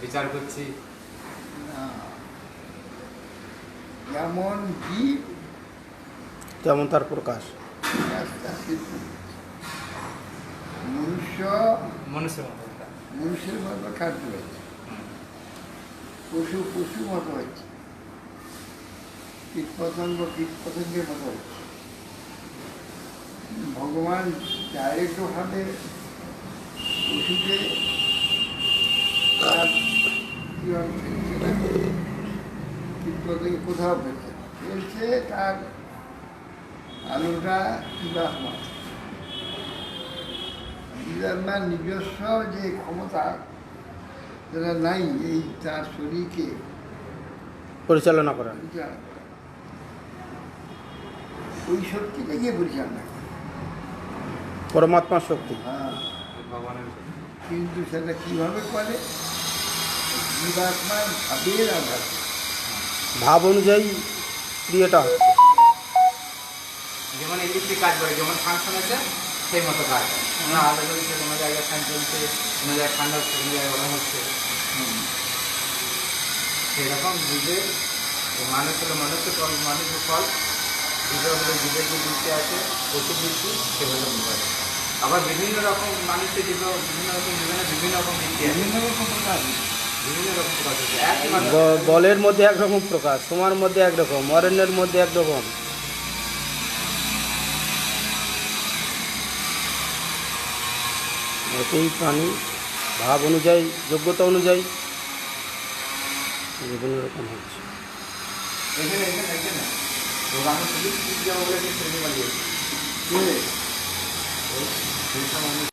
বিচার করছি। না, যেমন জীব যেমন তার প্রকাশ। মনুষ্য মনুষ্যের মতো ওটা। মনুষ্যের মতো কার্য হচ্ছে, পশু পশুর মতো হচ্ছে, কীট পতঙ্গের মতো হচ্ছে। ভগবান ডাইরেক্টভাবে পশুকে তার কীভাবে ফেলছে না, কীট পতঙ্গে কোথাও ফেলছে না, ফেলছে তার আলোটা জীবাত্মা। জীবাত্মার নিজস্ব যে ক্ষমতা যেটা নাই, এই তার শরীরকে পরিচালনা করেন। পরিচালনা করা, ওই শক্তিটা গিয়ে পরিচালনা করে। পরমাত্মার শক্তি। হ্যাঁ, ভগবানের কিন্তু সেটা কীভাবে করে? জীবাত্মার ভাবের আধার। ভাব অনুযায়ী ক্রিয়াটা হচ্ছে। যেমন ইলেকট্রিক কাজ করে, যেমন ফাংশন আছে সেই মতো কাজ। কোনো আলো জ্বলছে, কোনো জায়গায় ফ্যান চলছে, কোনো জায়গায় ঠান্ডা হচ্ছে, কোনো জায়গায় গরম হচ্ছে। সেরকম জীবের মানুষ হলো মানুষের ফল, মানুষের ফল। জীবের হলো জীবের যে বৃত্তি আছে, পশু বৃত্তি সেগুলো করে। আবার বিভিন্ন রকম মানুষের জীব বিভিন্ন রকম জীবনে বিভিন্ন রকম বৃত্তি আছে, বিভিন্ন রকম প্রকার। বিভিন্ন রকম প্রকাশ হচ্ছে। একই মানুষ বলের মধ্যে একরকম প্রকাশ, তোমার মধ্যে একরকম, অরণ্যের মধ্যে একরকম। একই প্রাণী ভাব অনুযায়ী, যোগ্যতা অনুযায়ী বিভিন্ন রকম হচ্ছে। এখানে এখানে এখানে আমি শুধু যাবো বলে শ্রেণী বানিয়েছি। কে? সেই সময়